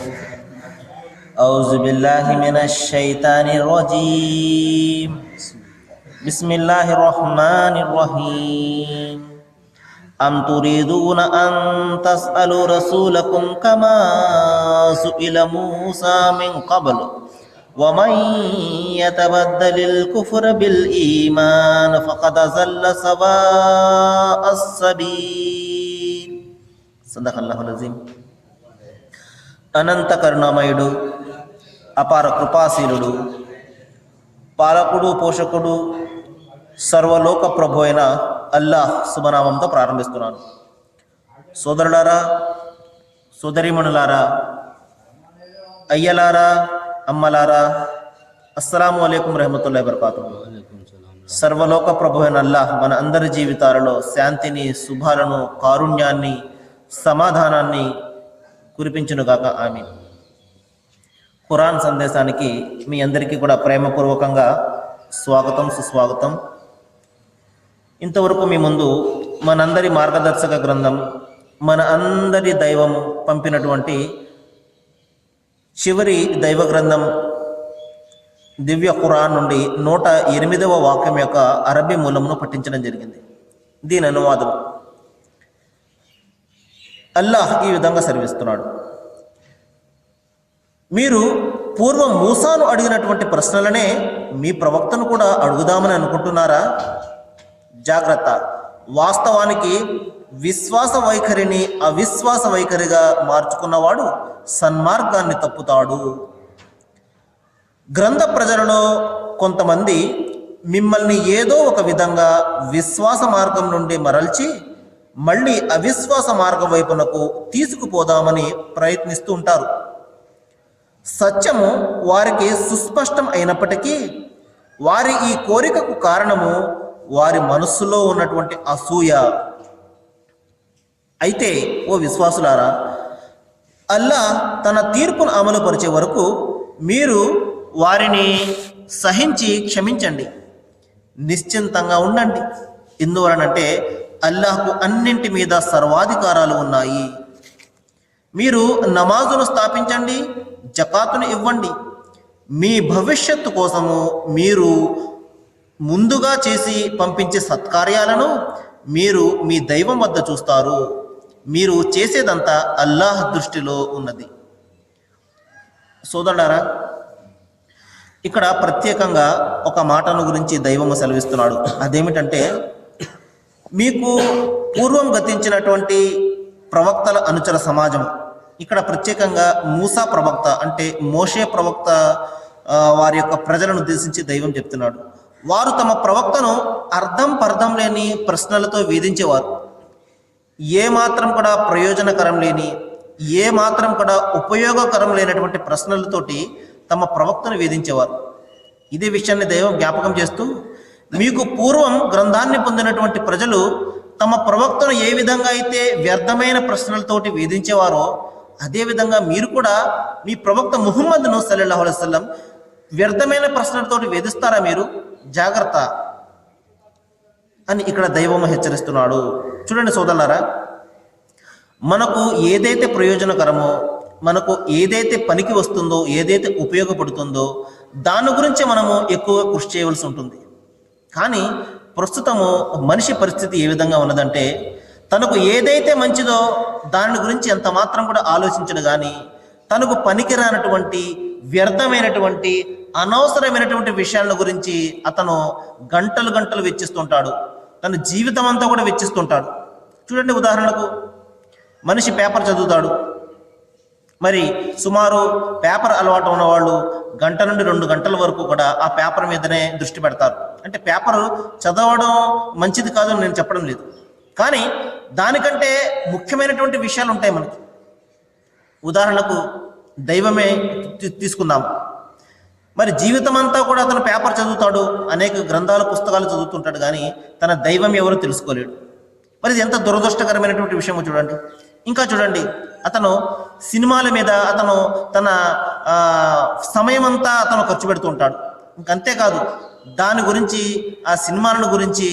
أعوذ بالله من الشيطان الرجيم. بسم الله الرحمن الرحيم. أم تريدون أن تسألوا رسولكم كما سئل موسى من قبل ومن يتبدل الكفر بالإيمان فقد ضل سواء السبيل. صدق الله العظيم. అనంత కరుణామయుడు, అపార కృపాశీలుడు, పాలకుడు, పోషకుడు, సర్వలోక ప్రభు అయిన అల్లాహ్ శుభనామంతో ప్రారంభిస్తున్నాను. సోదరులారా, సోదరీమణులారా, అయ్యలారా, అమ్మలారా, అస్సలాము అలైకుం రహమతుల్లాహి వబరకాతుహు. సర్వలోక ప్రభు అయిన అల్లాహ్ మన అందరి జీవితాలలో శాంతిని, శుభాలను, కారుణ్యాన్ని, సమాధానాన్ని కురిపించునుగాక. ఆమీన్. ఖురాన్ సందేశానికి మీ అందరికీ కూడా ప్రేమపూర్వకంగా స్వాగతం, సుస్వాగతం. ఇంతవరకు మీ ముందు మనందరి మార్గదర్శక గ్రంథం, మన అందరి దైవం పంపినటువంటి చివరి దైవ గ్రంథం దివ్య ఖురాన్ నుండి 108వ వాక్యం యొక్క అరబీ మూలమును పఠించడం జరిగింది. దీని అనువాదం అల్లాహ్ ఈ విధంగా సెలవిస్తున్నాడు. మీరు పూర్వం మూసాను అడిగినటువంటి ప్రశ్నలనే మీ ప్రవక్తను కూడా అడుగుదామని అనుకుంటున్నారా? జాగ్రత్త. వాస్తవానికి విశ్వాస వైఖరిని అవిశ్వాస వైఖరిగా మార్చుకున్నవాడు సన్మార్గాన్ని తప్పుతాడు. గ్రంథ ప్రజలలో కొంతమంది మిమ్మల్ని ఏదో ఒక విధంగా విశ్వాస మార్గం నుండి మరల్చి మళ్ళీ అవిశ్వాస మార్గం వైపునకు తీసుకుపోదామని ప్రయత్నిస్తూ ఉంటారు. సత్యము వారికి సుస్పష్టం అయినప్పటికీ వారి ఈ కోరికకు కారణము వారి మనస్సులో ఉన్నటువంటి అసూయ. అయితే ఓ విశ్వాసులారా, అల్లాహ్ తన తీర్పును అమలుపరిచే వరకు మీరు వారిని సహించి క్షమించండి, నిశ్చింతంగా ఉండండి. ఎందువలనంటే అల్లాహ్కు అన్నింటి మీద సర్వాధికారాలు ఉన్నాయి. మీరు నమాజును స్థాపించండి, జకాతును ఇవ్వండి. మీ భవిష్యత్తు కోసము మీరు ముందుగా చేసి పంపించే సత్కార్యాలను మీరు మీ దైవం వద్ద చూస్తారు. మీరు చేసేదంతా అల్లాహ్ దృష్టిలో ఉన్నది. సోదరులారా, ఇక్కడ ప్రత్యేకంగా ఒక మాటను గురించి దైవము సెలవిస్తున్నాడు. అదేమిటంటే, మీకు పూర్వం గతించినటువంటి ప్రవక్తల అనుచర సమాజం, ఇక్కడ ప్రత్యేకంగా మూసా ప్రవక్త అంటే మోషే ప్రవక్త వారి యొక్క ప్రజలను ఉద్దేశించి దైవం చెప్తున్నాడు. వారు తమ ప్రవక్తను అర్థం పర్థం లేని ప్రశ్నలతో వేధించేవారు. ఏ మాత్రం కూడా ప్రయోజనకరం లేని, ఏ మాత్రం కూడా ఉపయోగకరం లేనటువంటి ప్రశ్నలతోటి తమ ప్రవక్తను వేధించేవారు. ఇదే విషయాన్ని దైవం జ్ఞాపకం చేస్తూ, మీకు పూర్వం గ్రంథాన్ని పొందినటువంటి ప్రజలు తమ ప్రవక్తను ఏ విధంగా అయితే వ్యర్థమైన ప్రశ్నలతోటి వేధించేవారో అదేవిధంగా మీరు కూడా మీ ప్రవక్త ముహమ్మద్ను సల్లల్లాహు అలైహి వసల్లం వ్యర్థమైన ప్రశ్నలతోటి వేధిస్తారా? మీరు జాగ్రత్త అని ఇక్కడ దైవము హెచ్చరిస్తున్నాడు. చూడండి సోదరులారా, మనకు ఏదైతే ప్రయోజనకరమో, మనకు ఏదైతే పనికి వస్తుందో, ఏదైతే ఉపయోగపడుతుందో దాని గురించి మనము ఎక్కువగా కృషి చేయవలసి ఉంటుంది. కానీ ప్రస్తుతము మనిషి పరిస్థితి ఏ విధంగా ఉన్నదంటే, తనకు ఏదైతే మంచిదో దాని గురించి ఎంత మాత్రం కూడా ఆలోచించడు. కానీ తనకు పనికిరానటువంటి, వ్యర్థమైనటువంటి, అనవసరమైనటువంటి విషయాల గురించి అతను గంటలు గంటలు వెచ్చిస్తుంటాడు. తన జీవితం అంతా కూడా వెచ్చిస్తుంటాడు. చూడండి, ఉదాహరణకు మనిషి పేపర్ చదువుతాడు. మరి సుమారు పేపర్ అలవాటు ఉన్నవాళ్ళు గంట నుండి 2 గంటల వరకు కూడా ఆ పేపర్ మీదనే దృష్టి పెడతారు. అంటే పేపర్ చదవడం మంచిది కాదు అని నేను చెప్పడం లేదు, కానీ దానికంటే ముఖ్యమైనటువంటి విషయాలు ఉంటాయి మనకి. ఉదాహరణకు దైవమే తీసుకుందాము. మరి జీవితం అంతా కూడా అతను పేపర్ చదువుతాడు, అనేక గ్రంథాలు, పుస్తకాలు చదువుతుంటాడు, కానీ తన దైవం ఎవరో తెలుసుకోలేడు. మరి ఇది ఎంత దురదృష్టకరమైనటువంటి విషయమో చూడండి. ఇంకా చూడండి, అతను సినిమాల మీద అతను తన సమయం అంతా అతను ఖర్చు పెడుతూ ఉంటాడు. ఇంకంతేకాదు, దాని గురించి, ఆ సినిమాలను గురించి,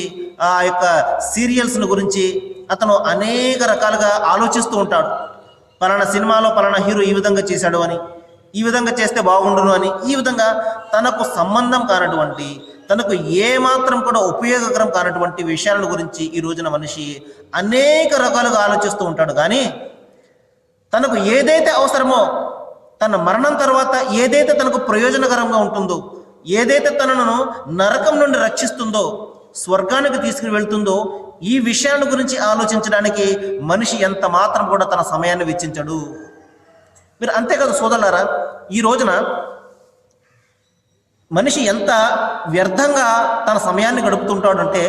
ఆ యొక్క సీరియల్స్ను గురించి అతను అనేక రకాలుగా ఆలోచిస్తూ ఉంటాడు. పలానా సినిమాలో పలానా హీరో ఈ విధంగా చేశాడు అని, ఈ విధంగా చేస్తే బాగుండును అని, ఈ విధంగా తనకు సంబంధం కానటువంటి, తనకు ఏమాత్రం కూడా ఉపయోగకరం కానటువంటి విషయాల గురించి ఈ రోజున మనిషి అనేక రకాలుగా ఆలోచిస్తూ ఉంటాడు. కానీ తనకు ఏదైతే అవసరమో, తన మరణం తర్వాత ఏదైతే తనకు ప్రయోజనకరంగా ఉంటుందో, ఏదైతే తనను నరకం నుండి రక్షిస్తుందో, స్వర్గానికి తీసుకుని వెళ్తుందో, ఈ విషయాల గురించి ఆలోచించడానికి మనిషి ఎంత మాత్రం కూడా తన సమయాన్ని వెచ్చించడు. మీరు అంతేకాదు సోదరులారా, ఈ రోజున మనిషి ఎంత వ్యర్థంగా తన సమయాన్ని గడుపుతుంటాడంటే,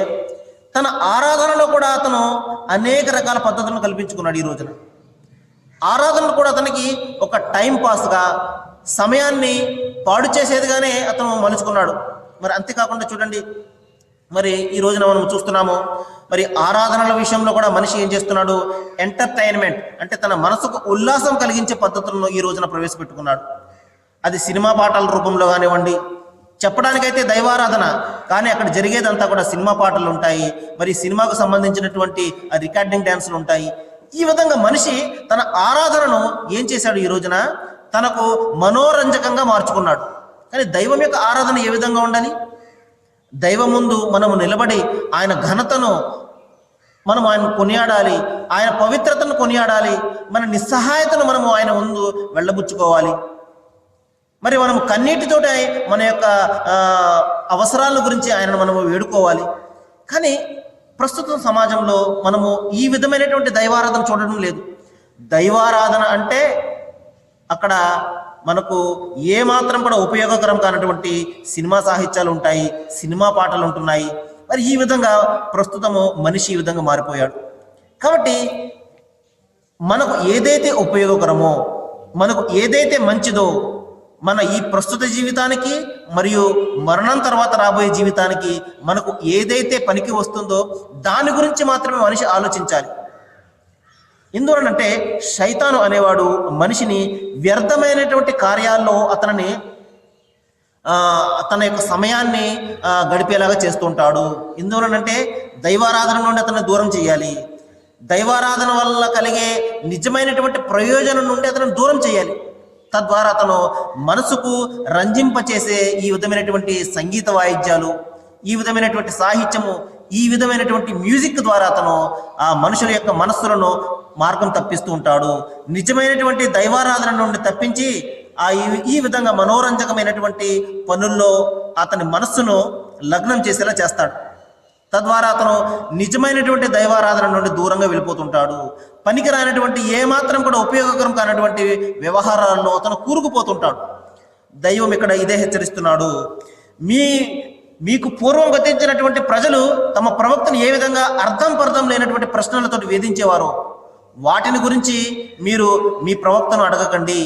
తన ఆరాధనలో కూడా అతను అనేక రకాల పద్ధతులను కల్పించుకున్నాడు. ఈ రోజున ఆరాధనలు కూడా అతనికి ఒక టైం పాస్గా, సమయాన్ని పాడు చేసేదిగానే అతను మలుచుకున్నాడు. మరి అంతేకాకుండా చూడండి, మరి ఈ రోజున మనం చూస్తున్నాము, మరి ఆరాధనల విషయంలో కూడా మనిషి ఏం చేస్తున్నాడు, ఎంటర్టైన్మెంట్ అంటే తన మనసుకు ఉల్లాసం కలిగించే పద్ధతులను ఈ రోజున ప్రవేశపెట్టుకున్నాడు. అది సినిమా పాటల రూపంలో కానివ్వండి, చెప్పడానికైతే దైవారాధన, కానీ అక్కడ జరిగేదంతా కూడా సినిమా పాటలు ఉంటాయి, మరి సినిమాకు సంబంధించినటువంటి రికార్డింగ్ డ్యాన్సులు ఉంటాయి. ఈ విధంగా మనిషి తన ఆరాధనను ఏం చేశాడు, ఈ రోజున తనకు మనోరంజకంగా మార్చుకున్నాడు. కానీ దైవం యొక్క ఆరాధన ఏ విధంగా ఉండాలి? దైవం ముందు మనము నిలబడి ఆయన ఘనతను మనం ఆయన కొనియాడాలి, ఆయన పవిత్రతను కొనియాడాలి, మన నిస్సహాయతను మనము ఆయన ముందు వెళ్ళబుచ్చుకోవాలి. మరి మనం కన్నీటితోటి మన యొక్క అవసరాల గురించి ఆయనను మనము వేడుకోవాలి. కానీ ప్రస్తుతం సమాజంలో మనము ఈ విధమైనటువంటి దైవారాధన చూడడం లేదు. దైవారాధన అంటే అక్కడ మనకు ఏమాత్రం కూడా ఉపయోగకరం కానటువంటి సినిమా సాహిత్యాలు ఉంటాయి, సినిమా పాటలు ఉంటున్నాయి. మరి ఈ విధంగా ప్రస్తుతము మనిషి ఈ విధంగా మారిపోయాడు. కాబట్టి మనకు ఏదైతే ఉపయోగకరమో, మనకు ఏదైతే మంచిదో, మన ఈ ప్రస్తుత జీవితానికి మరియు మరణం తర్వాత రాబోయే జీవితానికి మనకు ఏదైతే పనికి వస్తుందో దాని గురించి మాత్రమే మనిషి ఆలోచించాలి. ఎందువలనంటే శైతాను అనేవాడు మనిషిని వ్యర్థమైనటువంటి కార్యాల్లో అతని తన యొక్క సమయాన్ని గడిపేలాగా చేస్తుంటాడు. ఎందువలనంటే దైవారాధన నుండి అతన్ని దూరం చేయాలి, దైవారాధన వల్ల కలిగే నిజమైనటువంటి ప్రయోజనం నుండి అతను దూరం చేయాలి. తద్వారా అతను మనసుకు రంజింపచేసే ఈ విధమైనటువంటి సంగీత వాయిద్యాలు, ఈ విధమైనటువంటి సాహిత్యము, ఈ విధమైనటువంటి మ్యూజిక్ ద్వారా అతను ఆ మనుషుల యొక్క మనస్సులను మార్గం తప్పిస్తూ ఉంటాడు. నిజమైనటువంటి దైవారాధన నుండి తప్పించి ఈ విధంగా మనోరంజకమైనటువంటి పనుల్లో అతని మనస్సును లగ్నం చేసేలా చేస్తాడు. తద్వారా అతను నిజమైనటువంటి దైవారాధన నుండి దూరంగా వెళ్ళిపోతుంటాడు. పనికిరానటువంటి ఏమాత్రం కూడా ఉపయోగకరం కానటువంటి వ్యవహారాల్లో అతను కూరుకుపోతుంటాడు. దైవం ఇక్కడ ఇదే హెచ్చరిస్తున్నాడు. మీకు పూర్వం గతించినటువంటి ప్రజలు తమ ప్రవక్తను ఏ విధంగా అర్థం పర్థం లేనటువంటి ప్రశ్నలతో వేధించేవారో వాటిని గురించి మీరు మీ ప్రవక్తను అడగకండి.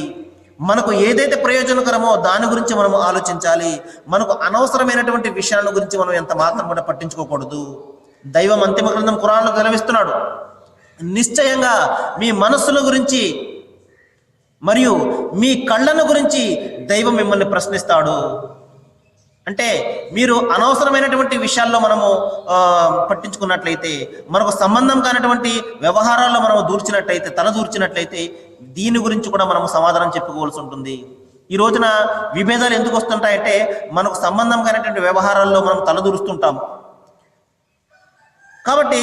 మనకు ఏదైతే ప్రయోజనకరమో దాని గురించి మనం ఆలోచించాలి. మనకు అనవసరమైనటువంటి విషయాల గురించి మనం ఎంత మాత్రం కూడా పట్టించుకోకూడదు. దైవం అంతిమ గ్రంథం ఖురాన్లో సెలవిస్తున్నాడు, నిశ్చయంగా మీ మనస్సుల గురించి మరియు మీ కళ్ళను గురించి దైవం మిమ్మల్ని ప్రశ్నిస్తాడు. అంటే మీరు అనవసరమైనటువంటి విషయాల్లో మనము పట్టించుకున్నట్లయితే, మనకు సంబంధం కానటువంటి వ్యవహారాల్లో మనము తల దూర్చినట్లయితే దీని గురించి కూడా మనము సమాధానం చెప్పుకోవాల్సి ఉంటుంది. ఈ రోజున విభేదాలు ఎందుకు వస్తుంటాయంటే మనకు సంబంధం కానటువంటి వ్యవహారాల్లో మనం తలదూరుస్తుంటాము. కాబట్టి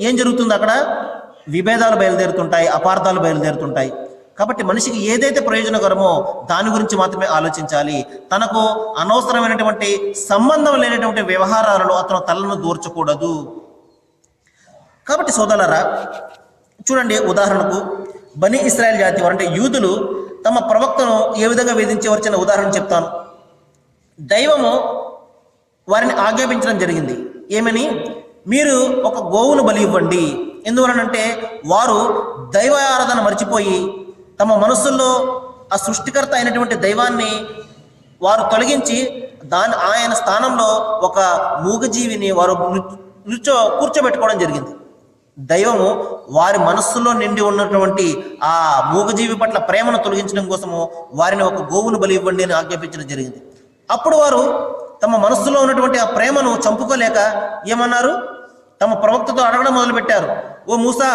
ఏం జరుగుతుంది, అక్కడ విభేదాలు బయలుదేరుతుంటాయి, అపార్థాలు బయలుదేరుతుంటాయి. కాబట్టి మనిషికి ఏదైతే ప్రయోజనకరమో దాని గురించి మాత్రమే ఆలోచించాలి. తనకు అనవసరమైనటువంటి సంబంధం లేనటువంటి వ్యవహారాలలో అతను తలను దూర్చకూడదు. కాబట్టి సోదరులారా చూడండి, ఉదాహరణకు బనీ ఇశ్రాయేల్ జాతి వారు అంటే యూదులు తమ ప్రవక్తను ఏ విధంగా వేధించేవారు చిన్న ఉదాహరణ చెప్తాను. దైవము వారిని ఆజ్ఞాపించడం జరిగింది. ఏమని? మీరు ఒక గోవును బలి ఇవ్వండి. ఎందువలనంటే వారు దైవ ఆరాధన మర్చిపోయి తమ మనస్సుల్లో ఆ సృష్టికర్త అయినటువంటి దైవాన్ని వారు తొలగించి ఆయన స్థానంలో ఒక మూగజీవిని వారు కూర్చోబెట్టుకోవడం జరిగింది. దైవము వారి మనస్సులో నిండి ఉన్నటువంటి ఆ మూగజీవి పట్ల ప్రేమను తొలగించడం కోసము వారిని ఒక గోవును బలి ఇవ్వండి అని ఆజ్ఞాపించడం జరిగింది. అప్పుడు వారు తమ మనస్సులో ఉన్నటువంటి ఆ ప్రేమను చంపుకోలేక ఏమన్నారు, తమ ప్రవక్తతో అడగడం మొదలుపెట్టారు, ఓ మూసా,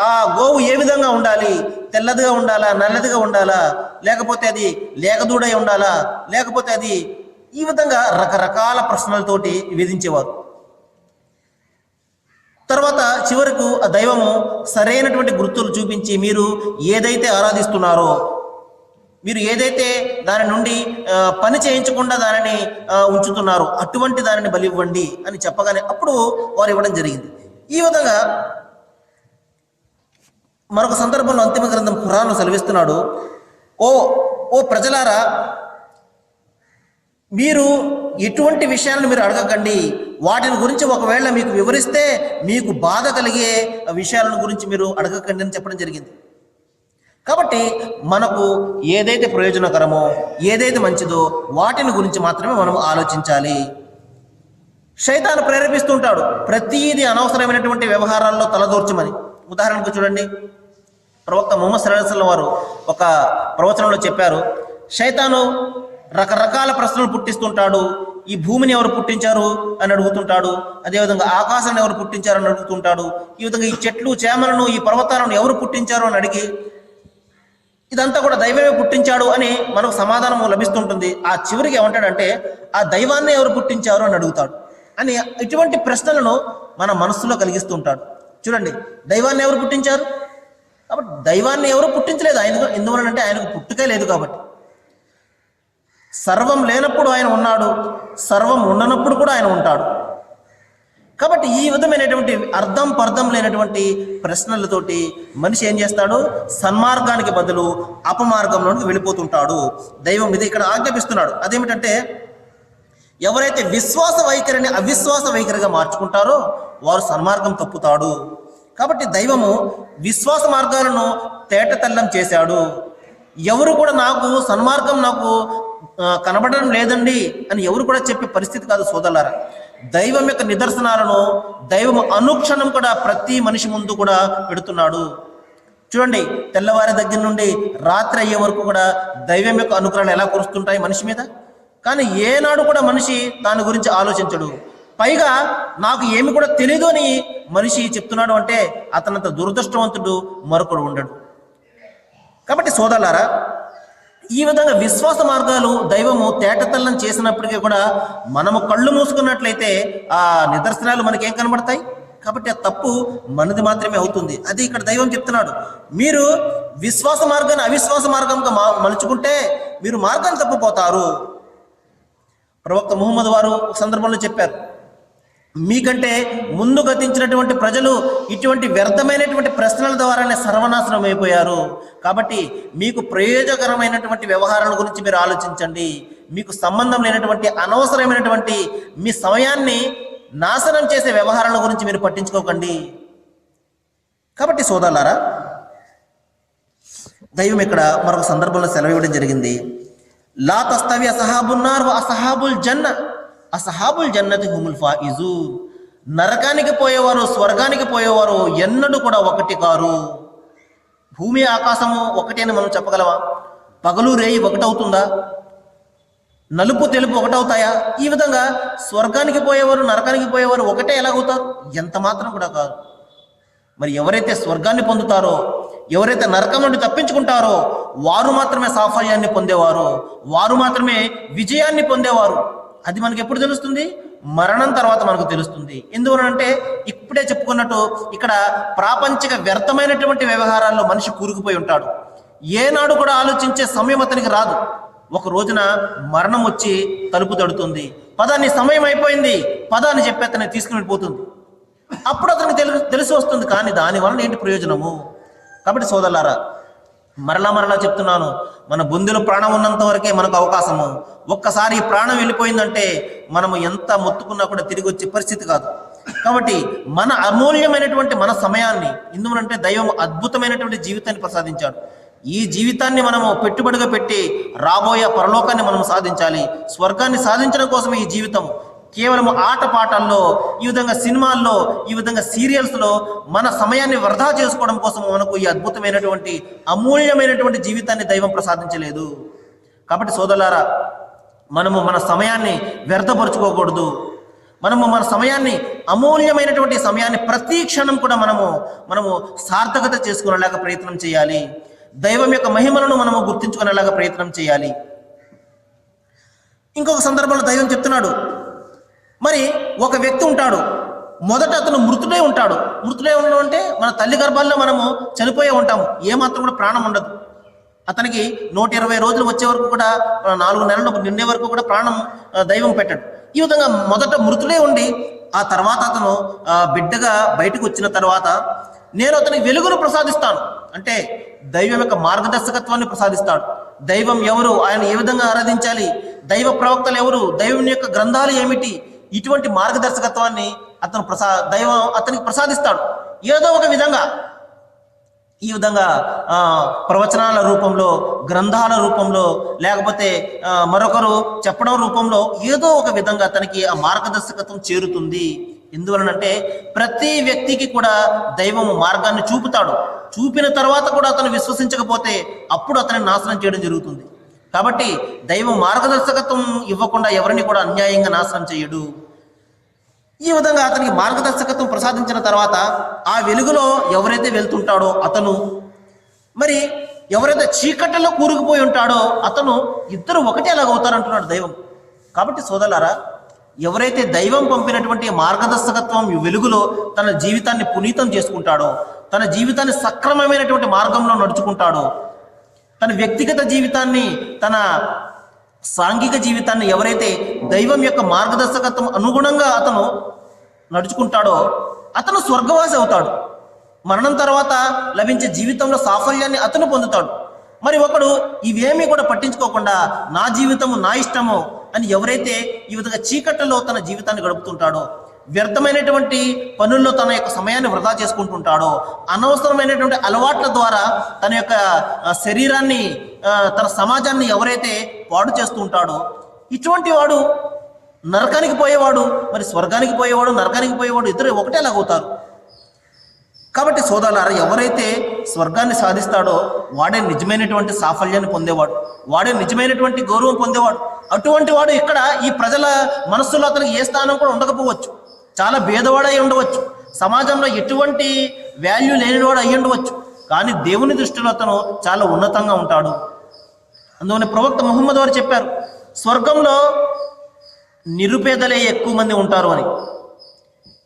ఆ గోవు ఏ విధంగా ఉండాలి, తెల్లదిగా ఉండాలా, నల్లదిగా ఉండాలా, లేకపోతే అది లేకదూడై ఉండాలా, లేకపోతే అది, ఈ విధంగా రకరకాల ప్రశ్నలతోటి విధించేవారు. తర్వాత చివరకు ఆ దైవము సరైనటువంటి గుర్తులు చూపించి మీరు ఏదైతే ఆరాధిస్తున్నారో, మీరు ఏదైతే దాని నుండి పని చేయించకుండా దానిని ఉంచుతున్నారో అటువంటి దానిని బలి ఇవ్వండి అని చెప్పగానే అప్పుడు వారు ఇవ్వడం జరిగింది. ఈ విధంగా మరొక సందర్భంలో అంతిమ గ్రంథం ఖురాన్ సెలవిస్తున్నాడు, ఓ ఓ ప్రజలారా, మీరు ఎటువంటి విషయాలను మీరు అడగకండి, వాటిని గురించి ఒకవేళ మీకు వివరిస్తే మీకు బాధ కలిగే విషయాలను గురించి మీరు అడగకండి అని చెప్పడం జరిగింది. కాబట్టి మనకు ఏదైతే ప్రయోజనకరమో, ఏదైతే మంచిదో వాటిని గురించి మాత్రమే మనం ఆలోచించాలి. శైతాను ప్రేరేపిస్తుంటాడు ప్రతిదీ అనవసరమైనటువంటి వ్యవహారాల్లో తలదూర్చమని. ఉదాహరణకు చూడండి, ప్రవక్త ముహమ్మద్ సల్లల్లాహు అలైహి వసల్లం వారు ఒక ప్రవచనంలో చెప్పారు, శైతాను రకరకాల ప్రశ్నలు పుట్టిస్తుంటాడు. ఈ భూమిని ఎవరు పుట్టించారు అని అడుగుతుంటాడు, అదేవిధంగా ఆకాశాన్ని ఎవరు పుట్టించారు అని అడుగుతుంటాడు, ఈ విధంగా ఈ చెట్లు చేమలను ఈ పర్వతాలను ఎవరు పుట్టించారు అని అడిగి ఇదంతా కూడా దైవమే పుట్టించాడు అని మనకు సమాధానం లభిస్తుంటుంది. ఆ చివరికి ఏమంటాడంటే ఆ దైవాన్ని ఎవరు పుట్టించారు అని అడుగుతాడు అని. ఇటువంటి ప్రశ్నలను మన మనస్సులో కలిగిస్తుంటాడు. చూడండి, దైవాన్ని ఎవరు పుట్టించారు? కాబట్టి దైవాన్ని ఎవరు పుట్టించలేదు. ఆయన ఎందువలనంటే ఆయనకు పుట్టుకే లేదు. కాబట్టి సర్వం లేనప్పుడు ఆయన ఉన్నాడు, సర్వం ఉండనప్పుడు కూడా ఆయన ఉంటాడు. కాబట్టి ఈ విధమైనటువంటి అర్థం పర్థం లేనటువంటి ప్రశ్నలతోటి మనిషి ఏం చేస్తాడు, సన్మార్గానికి బదులు అపమార్గంలోనికి వెళ్ళిపోతుంటాడు. దైవం ఇది ఇక్కడ ఆజ్ఞాపిస్తున్నాడు. అదేమిటంటే ఎవరైతే విశ్వాస వైఖరిని అవిశ్వాస వైఖరిగా మార్చుకుంటారో వారు సన్మార్గం తప్పుతాడు. కాబట్టి దైవము విశ్వాస మార్గాలను తేటతెల్లం చేశాడు. ఎవరు కూడా నాకు సన్మార్గం నాకు కనబడడం లేదండి అని ఎవరు కూడా చెప్పే పరిస్థితి కాదు సోదరులారా. దైవం యొక్క నిదర్శనాలను దైవం అనుక్షణం కూడా ప్రతి మనిషి ముందు కూడా పెడుతున్నాడు. చూడండి, తెల్లవారి దగ్గర నుండి రాత్రి అయ్యే వరకు కూడా దైవం యొక్క అనుగ్రహాలు ఎలా కురుస్తుంటాయి మనిషి మీద. కానీ ఏనాడు కూడా మనిషి దాని గురించి ఆలోచించడు. పైగా నాకు ఏమి కూడా తెలియదు అని మనిషి చెప్తున్నాడు అంటే అతనంత దురదృష్టవంతుడు మరొకడు ఉండడు. కాబట్టి సోదరులారా, ఈ విధంగా విశ్వాస మార్గాలు దైవము తేటతెల్లం చేసినప్పటికీ కూడా మనము కళ్ళు మూసుకున్నట్లయితే ఆ నిదర్శనాలు మనకేం కనబడతాయి. కాబట్టి ఆ తప్పు మనది మాత్రమే అవుతుంది. అది ఇక్కడ దైవం చెప్తున్నాడు, మీరు విశ్వాస మార్గాన్ని అవిశ్వాస మార్గంగా మలుచుకుంటే మీరు మార్గాన్ని తప్పిపోతారు. ప్రవక్త ముహమ్మద్ వారు ఒక సందర్భంలో చెప్పారు, మీకంటే ముందు గతించినటువంటి ప్రజలు ఇటువంటి వ్యర్థమైనటువంటి ప్రశ్నల ద్వారానే సర్వనాశనం అయిపోయారు. కాబట్టి మీకు ప్రయోజనకరమైనటువంటి వ్యవహారాల గురించి మీరు ఆలోచించండి. మీకు సంబంధం లేనటువంటి అనవసరమైనటువంటి మీ సమయాన్ని నాశనం చేసే వ్యవహారాల గురించి మీరు పట్టించుకోకండి. కాబట్టి సోదరులారా, దైవం ఇక్కడ మరొక సందర్భంలో సెలవు ఇవ్వడం జరిగింది, లా తస్తవి అసహాబున్నార్ వ అసహాబుల్ జన్న అసహాబుల్ జన్నతి హుముల్ ఫాయిజూన్. నరకానికి పోయేవారు స్వర్గానికి పోయేవారు ఎన్నడూ కూడా ఒకటి కారు. భూమి ఆకాశము ఒకటి అని మనం చెప్పగలమా? పగలు రేయి ఒకటవుతుందా? నలుపు తెలుపు ఒకటవుతాయా? ఈ విధంగా స్వర్గానికి పోయేవారు నరకానికి పోయేవారు ఒకటే ఎలాగవుతారు? ఎంత మాత్రం కూడా కాదు. మరి ఎవరైతే స్వర్గాన్ని పొందుతారో, ఎవరైతే నరకం నుండి తప్పించుకుంటారో వారు మాత్రమే సాఫల్యాన్ని పొందేవారు, వారు మాత్రమే విజయాన్ని పొందేవారు. అది మనకి ఎప్పుడు తెలుస్తుంది? మరణం తర్వాత మనకు తెలుస్తుంది. ఎందువలంటే ఇప్పుడే చెప్పుకున్నట్టు ఇక్కడ ప్రాపంచిక వ్యర్థమైనటువంటి వ్యవహారాల్లో మనిషి కూరుకుపోయి ఉంటాడు. ఏనాడు కూడా ఆలోచించే సమయం అతనికి రాదు. ఒక రోజున మరణం వచ్చి తలుపు తడుతుంది, పదాన్ని సమయం అయిపోయింది, పదాన్ని చెప్పి అతన్ని తీసుకుని వెళ్ళిపోతుంది. అప్పుడు అతనికి తెలిసి వస్తుంది, కానీ దానివల్ల ఏంటి ప్రయోజనము? కాబట్టి సోదరులారా, మరలా చెప్తున్నాను, మన బుందెలో ప్రాణం ఉన్నంత వరకే మనకు అవకాశము. ఒక్కసారి ఈ ప్రాణం వెళ్ళిపోయిందంటే మనము ఎంత మొత్తుకున్నా కూడా తిరిగి వచ్చే పరిస్థితి కాదు. కాబట్టి మన అమూల్యమైనటువంటి మన సమయాన్ని, ఎందుకంటే దైవం అద్భుతమైనటువంటి జీవితాన్ని ప్రసాదించాడు. ఈ జీవితాన్ని మనము పెట్టుబడిగా పెట్టి రాబోయే పరలోకాన్ని మనం సాధించాలి. స్వర్గాన్ని సాధించడం కోసమే ఈ జీవితం. కేవలం ఆటపాటల్లో, ఈ విధంగా సినిమాల్లో, ఈ విధంగా సీరియల్స్లో మన సమయాన్ని వృధా చేసుకోవడం కోసం మనకు ఈ అద్భుతమైనటువంటి అమూల్యమైనటువంటి జీవితాన్ని దైవం ప్రసాదించలేదు. కాబట్టి సోదరులారా, మనము మన సమయాన్ని వ్యర్థపరుచుకోకూడదు. మన సమయాన్ని, అమూల్యమైనటువంటి సమయాన్ని ప్రతి క్షణం కూడా మనము సార్థకత చేసుకునేలాగా ప్రయత్నం చేయాలి. దైవం యొక్క మహిమలను మనము గుర్తించుకునేలాగా ప్రయత్నం చేయాలి. ఇంకొక సందర్భంలో దైవం చెప్తున్నాడు, మరి ఒక వ్యక్తి ఉంటాడు, మొదట అతను మృతుడై ఉంటాడు. మృతుడై ఉండడం అంటే మన తల్లి గర్భాల్లో మనము చనిపోయే ఉంటాము, ఏమాత్రం కూడా ప్రాణం ఉండదు. అతనికి 120 రోజులు వచ్చే వరకు కూడా, 4 నెలలు నిండే వరకు కూడా ప్రాణం దైవం పెట్టాడు. ఈ విధంగా మొదట మృతుడే ఉండి ఆ తర్వాత అతను బిడ్డగా బయటకు వచ్చిన తర్వాత నేను అతనికి వెలుగును ప్రసాదిస్తాను, అంటే దైవం యొక్క మార్గదర్శకత్వాన్ని ప్రసాదిస్తాడు. దైవం ఎవరు, ఆయన ఏ విధంగా ఆరాధించాలి, దైవ ప్రవక్తలు ఎవరు, దైవం యొక్క గ్రంథాలు ఏమిటి, ఇటువంటి మార్గదర్శకత్వాన్ని దైవం అతనికి ప్రసాదిస్తాడు. ఏదో ఒక విధంగా ఈ విధంగా ప్రవచనాల రూపంలో, గ్రంథాల రూపంలో, లేకపోతే మరొకరు చెప్పడం రూపంలో ఏదో ఒక విధంగా తనకి ఆ మార్గదర్శకత్వం చేరుతుంది. ఎందువలనంటే ప్రతి వ్యక్తికి కూడా దైవం మార్గాన్ని చూపుతాడు. చూపిన తర్వాత కూడా అతను విశ్వసించకపోతే అప్పుడు అతన్ని నాశనం చేయడం జరుగుతుంది. కాబట్టి దైవం మార్గదర్శకత్వం ఇవ్వకుండా ఎవరిని కూడా అన్యాయంగా నాశనం చేయడు. ఈ విధంగా అతనికి మార్గదర్శకత్వం ప్రసాదించిన తర్వాత ఆ వెలుగులో ఎవరైతే వెళ్తుంటాడో అతను, మరి ఎవరైతే చీకటిలో కూరుకుపోయి ఉంటాడో అతను, ఇద్దరు ఒకటే అలాగవుతారంటున్నాడు దైవం. కాబట్టి సోదరులారా, ఎవరైతే దైవం పంపినటువంటి మార్గదర్శకత్వం వెలుగులో తన జీవితాన్ని పునీతం చేసుకుంటాడో, తన జీవితాన్ని సక్రమమైనటువంటి మార్గంలో నడుచుకుంటాడో, తన వ్యక్తిగత జీవితాన్ని, తన సాంఘిక జీవితాన్ని ఎవరైతే దైవం యొక్క మార్గదర్శకత్వం అనుగుణంగా అతను నడుచుకుంటాడో అతను స్వర్గవాసి అవుతాడు. మరణం తర్వాత లభించే జీవితంలో సాఫల్యాన్ని అతను పొందుతాడు. మరి ఒకడు ఇవేమీ కూడా పట్టించుకోకుండా నా జీవితము నా ఇష్టము అని ఎవరైతే ఈ విధంగా చీకట్లలో తన జీవితాన్ని గడుపుతుంటాడో, వ్యర్థమైనటువంటి పనుల్లో తన యొక్క సమయాన్ని వృధా చేసుకుంటుంటాడో, అనవసరమైనటువంటి అలవాట్ల ద్వారా తన యొక్క శరీరాన్ని, తన సమాజాన్ని ఎవరైతే పాడు చేస్తూ ఉంటాడో, ఇటువంటి వాడు నరకానికి పోయేవాడు, మరి స్వర్గానికి పోయేవాడు, నరకానికి పోయేవాడు ఇద్దరు ఒకటే లాగవుతారు. కాబట్టి సోదరులారా, ఎవరైతే స్వర్గాన్ని సాధిస్తాడో వాడే నిజమైనటువంటి సాఫల్యాన్ని పొందేవాడు, వాడే నిజమైనటువంటి గౌరవం పొందేవాడు. అటువంటి వాడు ఇక్కడ ఈ ప్రజల మనస్సులో అతనికి ఏ స్థానం కూడా ఉండకపోవచ్చు, చాలా భేదవాడై ఉండవచ్చు, సమాజంలో ఎటువంటి వాల్యూ లేనివాడు అయ్యి ఉండవచ్చు. కానీ దేవుని దృష్టిలో అతను చాలా ఉన్నతంగా ఉంటాడు. అందువల్ల ప్రవక్త ముహమ్మద్ వారు చెప్పారు, స్వర్గంలో నిరుపేదలే ఎక్కువ మంది ఉంటారు అని.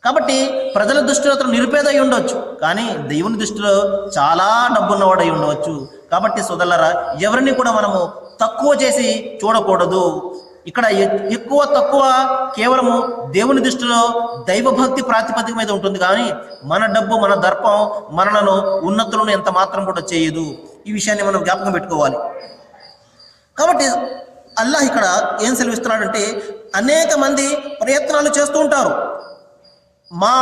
కాబట్టి ప్రజల దృష్టిలో అతను నిరుపేద అయి ఉండవచ్చు, కానీ దేవుని దృష్టిలో చాలా డబ్బున్నవాడు అయి ఉండవచ్చు. కాబట్టి సోదరులారా, ఎవరిని కూడా మనము తక్కువ చేసి చూడకూడదు. ఇక్కడ ఎక్కువ తక్కువ కేవలము దేవుని దృష్టిలో దైవభక్తి ప్రాతిపదిక మీద ఉంటుంది, కానీ మన డబ్బు, మన దర్పం మనలను ఉన్నతులను ఎంత మాత్రం కూడా చేయదు. ఈ విషయాన్ని మనం జ్ఞాపకం పెట్టుకోవాలి. కాబట్టి అల్లాహ్ ఇక్కడ ఏం సెలవిస్తున్నాడంటే, అనేక మంది ప్రయత్నాలు చేస్తూ ఉంటారు, మా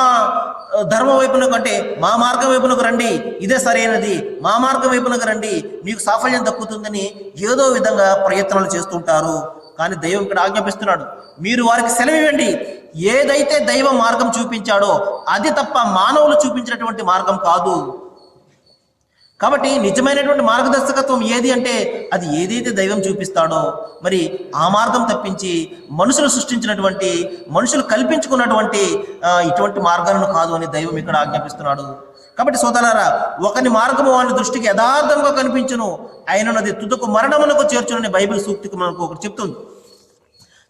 ధర్మం వైపునకు, అంటే మా మార్గం వైపునకు రండి, ఇదే సరైనది, మా మార్గం వైపునకు రండి, మీకు సాఫల్యం దక్కుతుందని ఏదో విధంగా ప్రయత్నాలు చేస్తుంటారు. కానీ దైవం ఇక్కడ ఆజ్ఞాపిస్తున్నాడు, మీరు వారికి సెలవివ్వండి, ఏదైతే దైవ మార్గం చూపించాడో అది తప్ప మానవులు చూపించినటువంటి మార్గం కాదు. కాబట్టి నిజమైనటువంటి మార్గదర్శకత్వం ఏది అంటే అది ఏదైతే దైవం చూపిస్తాడో మరి ఆ మార్గం తప్పించి మనుషులు సృష్టించినటువంటి, మనుషులు కల్పించుకున్నటువంటి ఇటువంటి మార్గాలను కాదు అని దైవం ఇక్కడ ఆజ్ఞాపిస్తున్నాడు. కాబట్టి సోదరులారా, ఒకని మార్గము వాని దృష్టికి యథార్థంగా కనిపించును, ఆయనది తుదకు మరణమునకు చేర్చునని బైబిల్ సూక్తికి మనకు ఒకటి చెప్తుంది.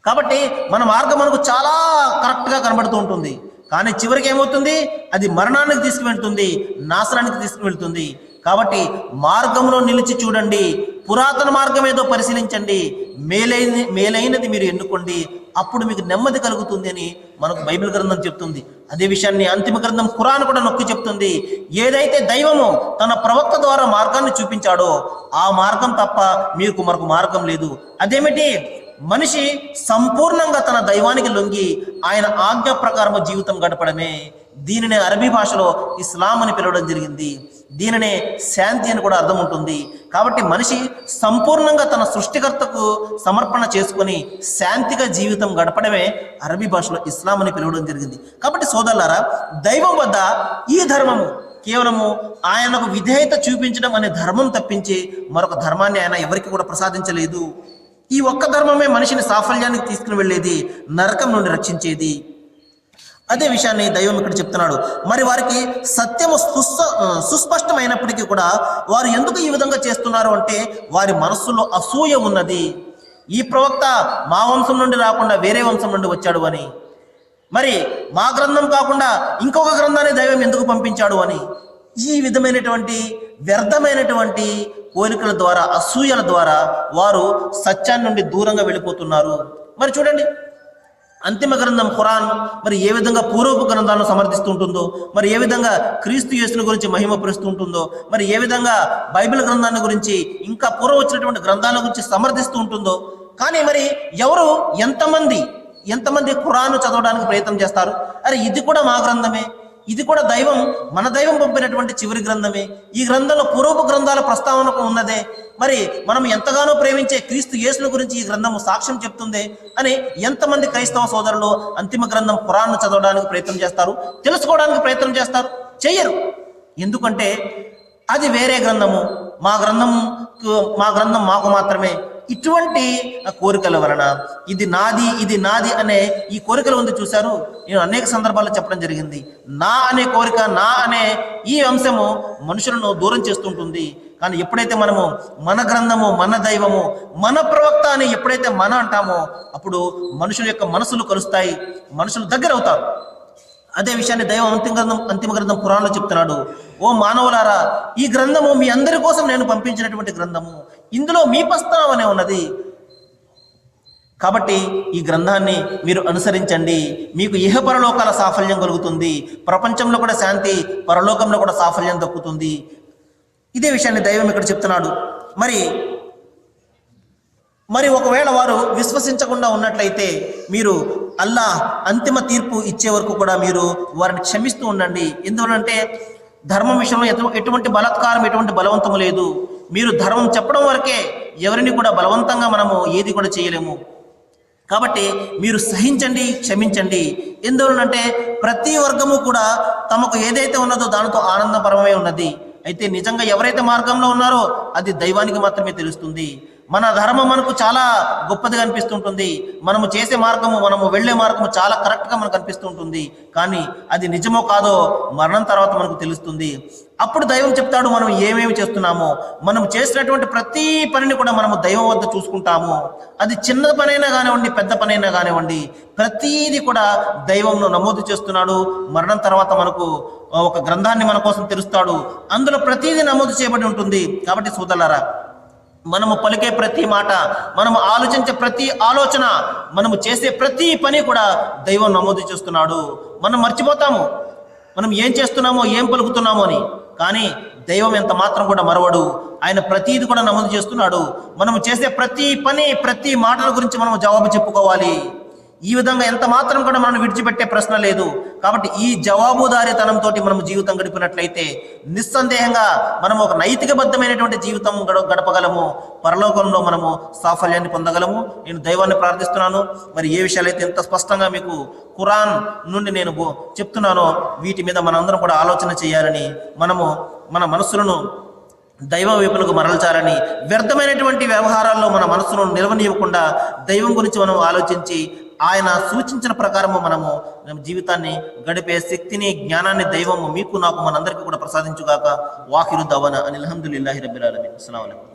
కాబట్టి మన మార్గం మనకు చాలా కరెక్ట్గా కనబడుతూ ఉంటుంది, కానీ చివరికి ఏమవుతుంది, అది మరణానికి తీసుకువెళ్తుంది, నాశనానికి తీసుకువెళ్తుంది. కాబట్టి మార్గంలో నిలిచి చూడండి, పురాతన మార్గం ఏదో పరిశీలించండి, మేలైనది మీరు ఎన్నుకోండి, అప్పుడు మీకు నెమ్మది కలుగుతుంది అని మనకు బైబిల్ గ్రంథం చెప్తుంది. అదే విషయాన్ని అంతిమ గ్రంథం ఖురాన్ కూడా నొక్కి చెప్తుంది. ఏదైతే దైవము తన ప్రవక్త ద్వారా మార్గాన్ని చూపించాడో ఆ మార్గం తప్ప మీకు మరొక మార్గం లేదు. అదేమిటి, మనిషి సంపూర్ణంగా తన దైవానికి లొంగి ఆయన ఆజ్ఞ ప్రకారము జీవితం గడపడమే. దీనినే అరబీ భాషలో ఇస్లాం అని పిలవడం జరిగింది. దీనినే శాంతి అని కూడా అర్థం ఉంటుంది. కాబట్టి మనిషి సంపూర్ణంగా తన సృష్టికర్తకు సమర్పణ చేసుకొని శాంతిగా జీవితం గడపడమే అరబీ భాషలో ఇస్లాం అని పిలవడం జరిగింది. కాబట్టి సోదరులారా, దైవం వద్ద ఈ ధర్మము కేవలము ఆయనకు విధేయత చూపించడం అనే ధర్మం తప్పించి మరొక ధర్మాన్ని ఆయన ఎవరికి కూడా ప్రసాదించలేదు. ఈ ఒక్క ధర్మమే మనిషిని సాఫల్యానికి తీసుకుని వెళ్ళేది, నరకం నుండి రక్షించేది. అదే విషయాన్ని దైవం ఇక్కడ చెప్తున్నాడు. మరి వారికి సత్యము సుస్పష్టమైనప్పటికీ కూడా వారు ఎందుకు ఈ విధంగా చేస్తున్నారు అంటే వారి మనస్సులో అసూయ ఉన్నది. ఈ ప్రవక్త మా వంశం నుండి రాకుండా వేరే వంశం నుండి వచ్చాడు అని, మరి మా గ్రంథం కాకుండా ఇంకొక గ్రంథాన్ని దైవం ఎందుకు పంపించాడు అని, ఈ విధమైనటువంటి వ్యర్థమైనటువంటి కోరికల ద్వారా, అసూయల ద్వారా వారు సత్యాన్ని నుండి దూరంగా వెళ్ళిపోతున్నారు. మరి చూడండి, అంతిమ గ్రంథం ఖురాన్ మరి ఏ విధంగా పూర్వపు గ్రంథాలను సమర్థిస్తూ ఉంటుందో, మరి ఏ విధంగా క్రీస్తు యేసుని గురించి మహిమపరుస్తూ ఉంటుందో, మరి ఏ విధంగా బైబిల్ గ్రంథాన్ని గురించి ఇంకా పూర్వం వచ్చినటువంటి గ్రంథాల గురించి సమర్థిస్తూ ఉంటుందో, కానీ మరి ఎవరు ఎంతమంది ఖురాన్ చదవడానికి ప్రయత్నం చేస్తారు? అరే ఇది కూడా మా గ్రంథమే, ఇది కూడా మన దైవం పంపినటువంటి చివరి గ్రంథమే, ఈ గ్రంథంలో పూర్వపు గ్రంథాల ప్రస్తావన ఉన్నదే, మరి మనం ఎంతగానో ప్రేమించే క్రీస్తు యేసుల గురించి ఈ గ్రంథము సాక్ష్యం చెప్తుంది అని ఎంతమంది క్రైస్తవ సోదరులు అంతిమ గ్రంథం ఖురాన్ను చదవడానికి ప్రయత్నం చేస్తారు, తెలుసుకోవడానికి ప్రయత్నం చేస్తారు? చెయ్యరు. ఎందుకంటే అది వేరే గ్రంథము, మా గ్రంథం మాకు మాత్రమే. ఇటువంటి కోరికల వలన ఇది నాది అనే ఈ కోరికలు ఉంది చూశారు. నేను అనేక సందర్భాల్లో చెప్పడం జరిగింది, నా అనే కోరిక, నా అనే ఈ అంశము మనుషులను దూరం చేస్తుంటుంది. కానీ ఎప్పుడైతే మనము మన గ్రంథము, మన దైవము, మన ప్రవక్త అని ఎప్పుడైతే మన అంటామో అప్పుడు మనుషుల యొక్క మనసులు కలుస్తాయి, మనుషులు దగ్గర అవుతారు. అదే విషయాన్ని దైవం అంతిమ గ్రంథం ఖురాన్లో చెప్తున్నాడు. ఓ మానవులారా, ఈ గ్రంథము మీ అందరి కోసం నేను పంపించినటువంటి గ్రంథము, ఇందులో మీ ప్రస్తావనే ఉన్నది. కాబట్టి ఈ గ్రంథాన్ని మీరు అనుసరించండి, మీకు ఇహపరలోకాల సాఫల్యం కలుగుతుంది, ప్రపంచంలో కూడా శాంతి, పరలోకంలో కూడా సాఫల్యం దక్కుతుంది. ఇదే విషయాన్ని దైవం ఇక్కడ చెప్తున్నాడు. మరి ఒకవేళ వారు విశ్వసించకుండా ఉన్నట్లయితే మీరు అల్లాహ్ అంతిమ తీర్పు ఇచ్చే వరకు కూడా మీరు వారిని క్షమిస్తూ ఉండండి. ఎందుకంటే ధర్మం విషయంలో ఎటువంటి బలాత్కారం, ఎటువంటి బలవంతము లేదు. మీరు ధర్మం చెప్పడం వరకే, ఎవరిని కూడా బలవంతంగా మనము ఏది కూడా చేయలేము. కాబట్టి మీరు సహించండి, క్షమించండి. ఎందువలనంటే ప్రతి వర్గము కూడా తమకు ఏదైతే ఉన్నదో దానితో ఆనందపరమే ఉన్నది. అయితే నిజంగా ఎవరైతే మార్గంలో ఉన్నారో అది దైవానికి మాత్రమే తెలుస్తుంది. మన ధర్మం మనకు చాలా గొప్పదిగా అనిపిస్తుంటుంది, మనము చేసే మార్గము, మనము వెళ్ళే మార్గము చాలా కరెక్ట్గా మనకు అనిపిస్తుంటుంది. కానీ అది నిజమో కాదో మరణం తర్వాత మనకు తెలుస్తుంది. అప్పుడు దైవం చెప్తాడు మనం ఏమేమి చేస్తున్నామో. మనం చేసినటువంటి ప్రతి పనిని కూడా మనము దైవం వద్ద చూసుకుంటాము. అది చిన్న పనైనా కానివ్వండి, పెద్ద పనైనా కానివ్వండి, ప్రతీది కూడా దైవంను నమోదు చేస్తున్నాడు. మరణం తర్వాత మనకు ఒక గ్రంథాన్ని మన కోసం తెరుస్తాడు, అందులో ప్రతీది నమోదు చేయబడి ఉంటుంది. కాబట్టి సోదరులారా, మనము పలికే ప్రతి మాట, మనము ఆలోచించే ప్రతి ఆలోచన, మనము చేసే ప్రతి పని కూడా దైవం నమోదు చేస్తున్నాడు. మనం మర్చిపోతాము మనం ఏం చేస్తున్నామో, ఏం పలుకుతున్నామో అని, కానీ దైవం ఎంత మాత్రం కూడా మరవడు. ఆయన ప్రతీది కూడా నమోదు చేస్తున్నాడు. మనము చేసే ప్రతి పని, ప్రతి మాటల గురించి మనము జవాబు చెప్పుకోవాలి. ఈ విధంగా ఎంత మాత్రం కూడా మనం విడిచిపెట్టే ప్రశ్న లేదు. కాబట్టి ఈ జవాబుదారీతనంతో మనం జీవితం గడిపినట్లయితే నిస్సందేహంగా మనం ఒక నైతికబద్ధమైనటువంటి జీవితం గడపగలము, పరలోకంలో మనము సాఫల్యాన్ని పొందగలము. నేను దైవాన్ని ప్రార్థిస్తున్నాను. మరి ఏ విషయాలైతే ఎంత స్పష్టంగా మీకు ఖురాన్ నుండి నేను చెప్తున్నానో వీటి మీద మనందరం కూడా ఆలోచన చేయాలని, మనము మన మనస్సులను దైవం వైపునకు మరల్చాలని, వ్యర్థమైనటువంటి వ్యవహారాల్లో మన మనస్సును నిలవనీయకుండా దైవం గురించి మనం ఆలోచించి ఆయన సూచించిన ప్రకారము మనము జీవితాన్ని గడిపే శక్తిని, జ్ఞానాన్ని దైవము మీకు, నాకు, మనందరికీ కూడా ప్రసాదించుగాక. వాఖిరు దవన అనిల్ హమ్దులిల్లాహి రబ్బిల్ ఆలమీన్. అస్సలాము అలైకుం.